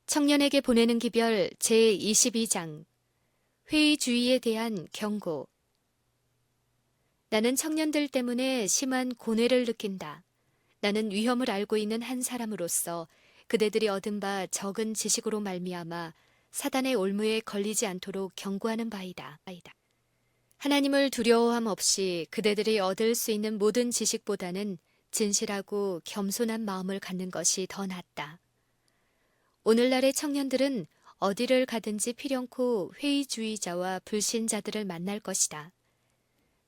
청년에게 보내는 기별 제22장 회의주의에 대한 경고. 나는 청년들 때문에 심한 고뇌를 느낀다. 나는 위험을 알고 있는 한 사람으로서 그대들이 얻은 바 적은 지식으로 말미암아 사단의 올무에 걸리지 않도록 경고하는 바이다. 하나님을 두려워함 없이 그대들이 얻을 수 있는 모든 지식보다는 진실하고 겸손한 마음을 갖는 것이 더 낫다. 오늘날의 청년들은 어디를 가든지 필연코 회의주의자와 불신자들을 만날 것이다.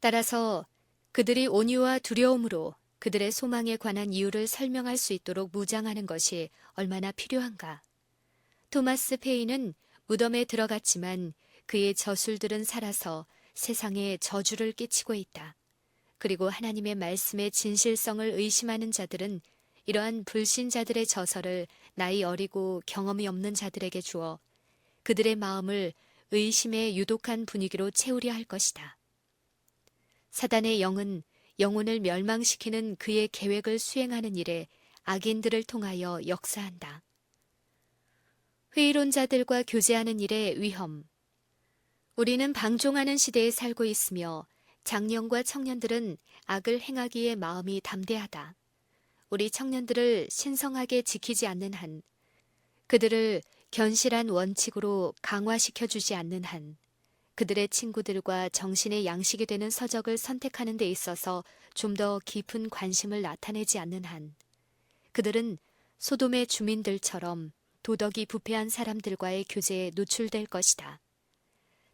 따라서 그들이 온유와 두려움으로 그들의 소망에 관한 이유를 설명할 수 있도록 무장하는 것이 얼마나 필요한가. 토마스 페이는 무덤에 들어갔지만 그의 저술들은 살아서 세상에 저주를 끼치고 있다. 그리고 하나님의 말씀의 진실성을 의심하는 자들은 이러한 불신자들의 저서를 나이 어리고 경험이 없는 자들에게 주어 그들의 마음을 의심의 유독한 분위기로 채우려 할 것이다. 사단의 영은 영혼을 멸망시키는 그의 계획을 수행하는 일에 악인들을 통하여 역사한다. 회의론자들과 교제하는 일의 위험. 우리는 방종하는 시대에 살고 있으며 장년과 청년들은 악을 행하기에 마음이 담대하다. 우리 청년들을 신성하게 지키지 않는 한, 그들을 견실한 원칙으로 강화시켜주지 않는 한, 그들의 친구들과 정신의 양식이 되는 서적을 선택하는 데 있어서 좀 더 깊은 관심을 나타내지 않는 한, 그들은 소돔의 주민들처럼 도덕이 부패한 사람들과의 교제에 노출될 것이다.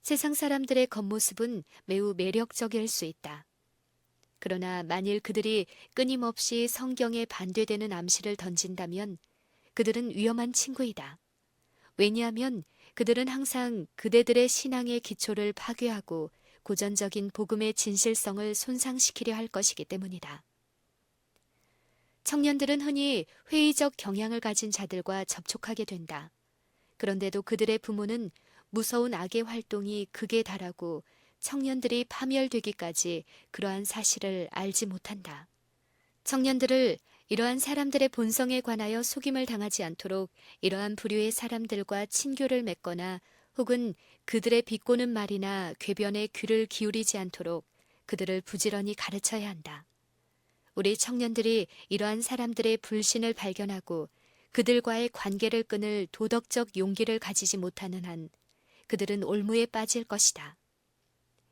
세상 사람들의 겉모습은 매우 매력적일 수 있다. 그러나 만일 그들이 끊임없이 성경에 반대되는 암시를 던진다면 그들은 위험한 친구이다. 왜냐하면 그들은 항상 그대들의 신앙의 기초를 파괴하고 고전적인 복음의 진실성을 손상시키려 할 것이기 때문이다. 청년들은 흔히 회의적 경향을 가진 자들과 접촉하게 된다. 그런데도 그들의 부모는 무서운 악의 활동이 극에 달하고 청년들이 파멸되기까지 그러한 사실을 알지 못한다. 청년들을 이러한 사람들의 본성에 관하여 속임을 당하지 않도록 이러한 부류의 사람들과 친교를 맺거나 혹은 그들의 비꼬는 말이나 궤변에 귀를 기울이지 않도록 그들을 부지런히 가르쳐야 한다. 우리 청년들이 이러한 사람들의 불신을 발견하고 그들과의 관계를 끊을 도덕적 용기를 가지지 못하는 한 그들은 올무에 빠질 것이다.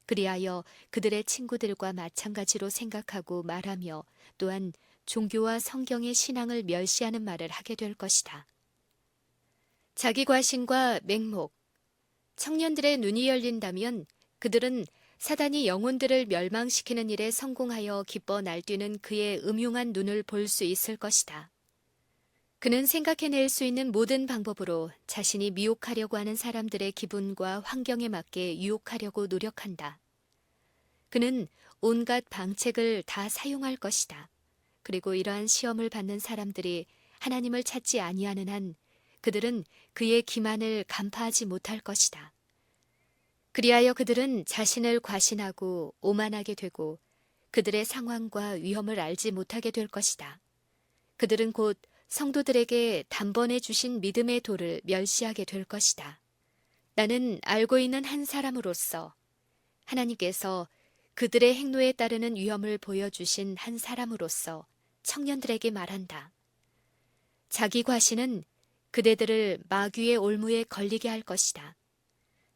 그리하여 그들의 친구들과 마찬가지로 생각하고 말하며 또한 종교와 성경의 신앙을 멸시하는 말을 하게 될 것이다. 자기 과신과 맹목. 청년들의 눈이 열린다면 그들은 사단이 영혼들을 멸망시키는 일에 성공하여 기뻐 날뛰는 그의 음흉한 눈을 볼 수 있을 것이다. 그는 생각해낼 수 있는 모든 방법으로 자신이 미혹하려고 하는 사람들의 기분과 환경에 맞게 유혹하려고 노력한다. 그는 온갖 방책을 다 사용할 것이다. 그리고 이러한 시험을 받는 사람들이 하나님을 찾지 아니하는 한 그들은 그의 기만을 간파하지 못할 것이다. 그리하여 그들은 자신을 과신하고 오만하게 되고 그들의 상황과 위험을 알지 못하게 될 것이다. 그들은 곧 성도들에게 단번에 주신 믿음의 도를 멸시하게 될 것이다. 나는 알고 있는 한 사람으로서 하나님께서 그들의 행로에 따르는 위험을 보여주신 한 사람으로서 청년들에게 말한다. 자기 과신은 그대들을 마귀의 올무에 걸리게 할 것이다.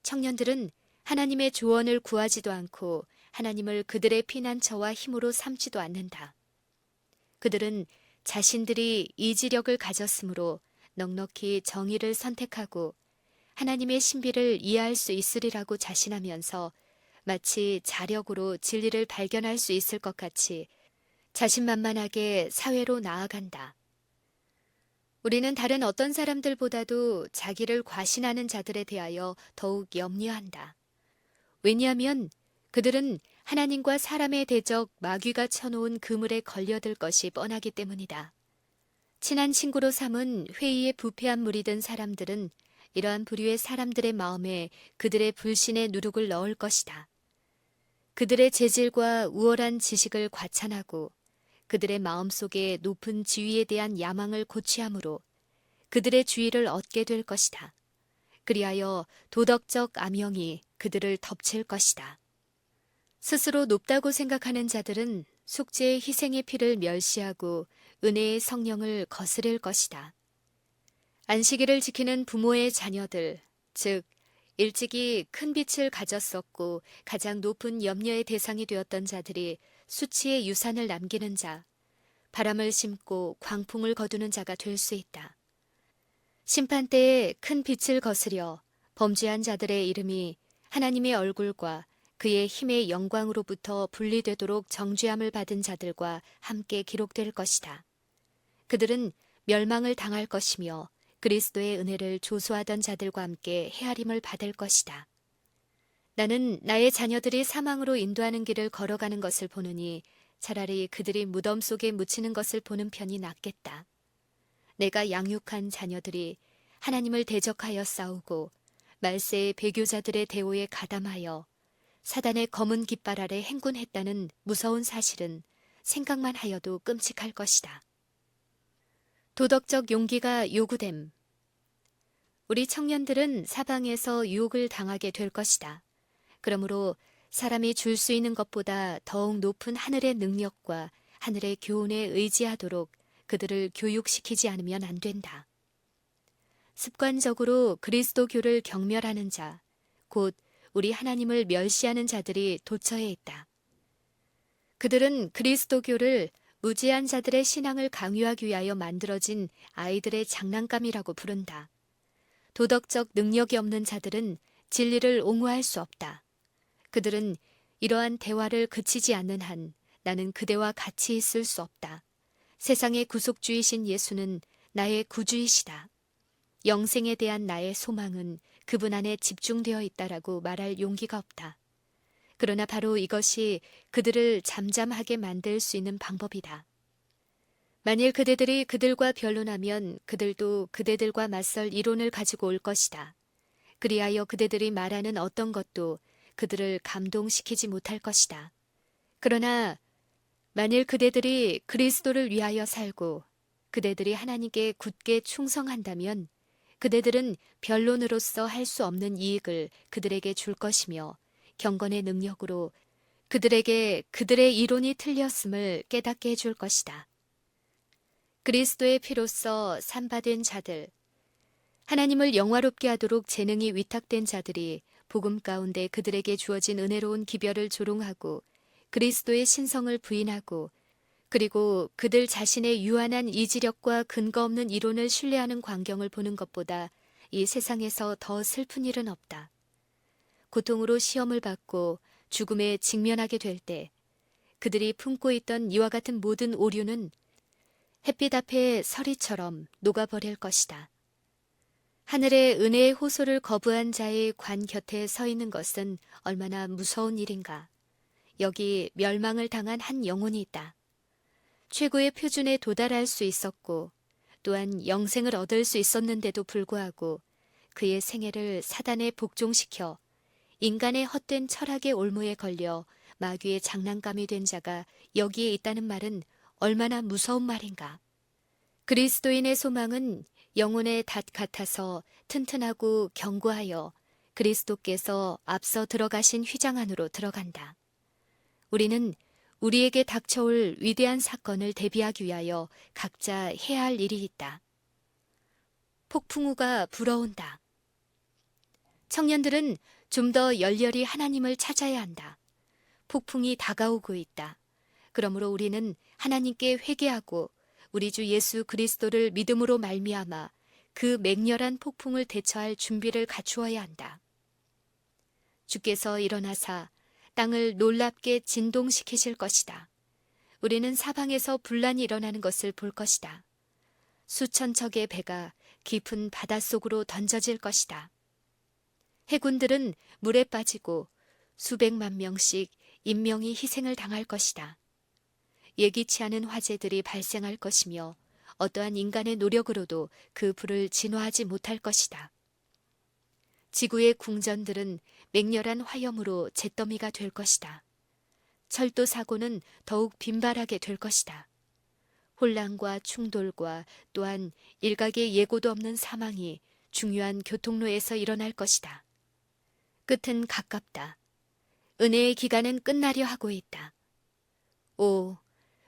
청년들은 하나님의 조언을 구하지도 않고 하나님을 그들의 피난처와 힘으로 삼지도 않는다. 그들은 자신들이 이지력을 가졌으므로 넉넉히 정의를 선택하고 하나님의 신비를 이해할 수 있으리라고 자신하면서 마치 자력으로 진리를 발견할 수 있을 것 같이 자신만만하게 사회로 나아간다. 우리는 다른 어떤 사람들보다도 자기를 과신하는 자들에 대하여 더욱 염려한다. 왜냐하면 그들은 하나님과 사람의 대적 마귀가 쳐놓은 그물에 걸려들 것이 뻔하기 때문이다. 친한 친구로 삼은 회의에 부패한 물이 든 사람들은 이러한 부류의 사람들의 마음에 그들의 불신의 누룩을 넣을 것이다. 그들의 재질과 우월한 지식을 과찬하고 그들의 마음속에 높은 지위에 대한 야망을 고취함으로 그들의 주의를 얻게 될 것이다. 그리하여 도덕적 암영이 그들을 덮칠 것이다. 스스로 높다고 생각하는 자들은 속죄의 희생의 피를 멸시하고 은혜의 성령을 거스릴 것이다. 안식일을 지키는 부모의 자녀들, 즉 일찍이 큰 빛을 가졌었고 가장 높은 염려의 대상이 되었던 자들이 수치의 유산을 남기는 자, 바람을 심고 광풍을 거두는 자가 될 수 있다. 심판대에 큰 빛을 거스려 범죄한 자들의 이름이 하나님의 얼굴과 그의 힘의 영광으로부터 분리되도록 정죄함을 받은 자들과 함께 기록될 것이다. 그들은 멸망을 당할 것이며 그리스도의 은혜를 조소하던 자들과 함께 헤아림을 받을 것이다. 나는 나의 자녀들이 사망으로 인도하는 길을 걸어가는 것을 보느니 차라리 그들이 무덤 속에 묻히는 것을 보는 편이 낫겠다. 내가 양육한 자녀들이 하나님을 대적하여 싸우고 말세의 배교자들의 대오에 가담하여 사단의 검은 깃발 아래 행군했다는 무서운 사실은 생각만 하여도 끔찍할 것이다. 도덕적 용기가 요구됨. 우리 청년들은 사방에서 유혹을 당하게 될 것이다. 그러므로 사람이 줄 수 있는 것보다 더욱 높은 하늘의 능력과 하늘의 교훈에 의지하도록 그들을 교육시키지 않으면 안 된다. 습관적으로 그리스도교를 경멸하는 자, 곧 우리 하나님을 멸시하는 자들이 도처에 있다. 그들은 그리스도교를 무지한 자들의 신앙을 강요하기 위하여 만들어진 아이들의 장난감이라고 부른다. 도덕적 능력이 없는 자들은 진리를 옹호할 수 없다. 그들은 이러한 대화를 그치지 않는 한 나는 그대와 같이 있을 수 없다. 세상의 구속주이신 예수는 나의 구주이시다. 영생에 대한 나의 소망은 그분 안에 집중되어 있다라고 말할 용기가 없다. 그러나 바로 이것이 그들을 잠잠하게 만들 수 있는 방법이다. 만일 그대들이 그들과 변론하면 그들도 그대들과 맞설 이론을 가지고 올 것이다. 그리하여 그대들이 말하는 어떤 것도 그들을 감동시키지 못할 것이다. 그러나 만일 그대들이 그리스도를 위하여 살고 그대들이 하나님께 굳게 충성한다면 그대들은 변론으로서 할 수 없는 이익을 그들에게 줄 것이며 경건의 능력으로 그들에게 그들의 이론이 틀렸음을 깨닫게 해줄 것이다. 그리스도의 피로써 산바된 자들, 하나님을 영화롭게 하도록 재능이 위탁된 자들이 복음 가운데 그들에게 주어진 은혜로운 기별을 조롱하고 그리스도의 신성을 부인하고 그리고 그들 자신의 유한한 이지력과 근거 없는 이론을 신뢰하는 광경을 보는 것보다 이 세상에서 더 슬픈 일은 없다. 고통으로 시험을 받고 죽음에 직면하게 될 때 그들이 품고 있던 이와 같은 모든 오류는 햇빛 앞에 서리처럼 녹아버릴 것이다. 하늘의 은혜의 호소를 거부한 자의 관 곁에 서 있는 것은 얼마나 무서운 일인가. 여기 멸망을 당한 한 영혼이 있다. 최고의 표준에 도달할 수 있었고 또한 영생을 얻을 수 있었는데도 불구하고 그의 생애를 사단에 복종시켜 인간의 헛된 철학의 올무에 걸려 마귀의 장난감이 된 자가 여기에 있다는 말은 얼마나 무서운 말인가. 그리스도인의 소망은 영혼의 닷 같아서 튼튼하고 견고하여 그리스도께서 앞서 들어가신 휘장 안으로 들어간다. 우리는 우리에게 닥쳐올 위대한 사건을 대비하기 위하여 각자 해야 할 일이 있다. 폭풍우가 불어온다. 청년들은 좀 더 열렬히 하나님을 찾아야 한다. 폭풍이 다가오고 있다. 그러므로 우리는 하나님께 회개하고 우리 주 예수 그리스도를 믿음으로 말미암아 그 맹렬한 폭풍을 대처할 준비를 갖추어야 한다. 주께서 일어나사 땅을 놀랍게 진동시키실 것이다. 우리는 사방에서 분란이 일어나는 것을 볼 것이다. 수천 척의 배가 깊은 바닷속으로 던져질 것이다. 해군들은 물에 빠지고 수백만 명씩 인명이 희생을 당할 것이다. 예기치 않은 화재들이 발생할 것이며 어떠한 인간의 노력으로도 그 불을 진화하지 못할 것이다. 지구의 궁전들은 맹렬한 화염으로 잿더미가 될 것이다. 철도 사고는 더욱 빈발하게 될 것이다. 혼란과 충돌과 또한 일각의 예고도 없는 사망이 중요한 교통로에서 일어날 것이다. 끝은 가깝다. 은혜의 기간은 끝나려 하고 있다. 오,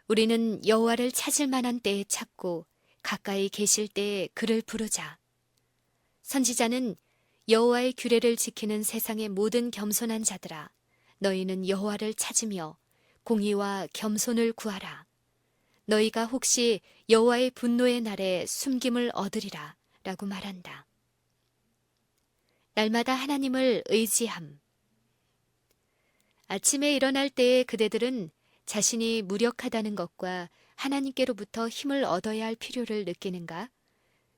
우리는 여호와를 찾을 만한 때에 찾고 가까이 계실 때에 그를 부르자. 선지자는 여호와의 규례를 지키는 세상의 모든 겸손한 자들아, 너희는 여호와를 찾으며 공의와 겸손을 구하라. 너희가 혹시 여호와의 분노의 날에 숨김을 얻으리라 라고 말한다. 날마다 하나님을 의지함. 아침에 일어날 때에 그대들은 자신이 무력하다는 것과 하나님께로부터 힘을 얻어야 할 필요를 느끼는가?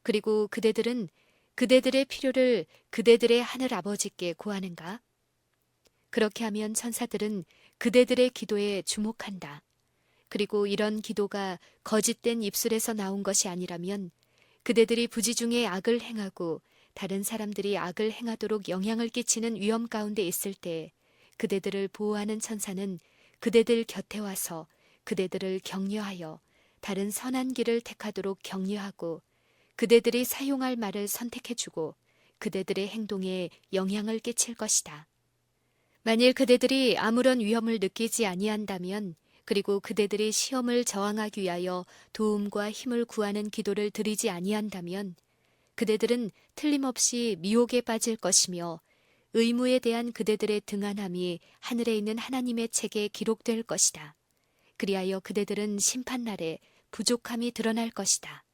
그리고 그대들은 그대들의 필요를 그대들의 하늘 아버지께 구하는가? 그렇게 하면 천사들은 그대들의 기도에 주목한다. 그리고 이런 기도가 거짓된 입술에서 나온 것이 아니라면 그대들이 부지중에 악을 행하고 다른 사람들이 악을 행하도록 영향을 끼치는 위험 가운데 있을 때 그대들을 보호하는 천사는 그대들 곁에 와서 그대들을 격려하여 다른 선한 길을 택하도록 격려하고 그대들이 사용할 말을 선택해주고 그대들의 행동에 영향을 끼칠 것이다. 만일 그대들이 아무런 위험을 느끼지 아니한다면 그리고 그대들이 시험을 저항하기 위하여 도움과 힘을 구하는 기도를 드리지 아니한다면 그대들은 틀림없이 미혹에 빠질 것이며 의무에 대한 그대들의 등한함이 하늘에 있는 하나님의 책에 기록될 것이다. 그리하여 그대들은 심판날에 부족함이 드러날 것이다.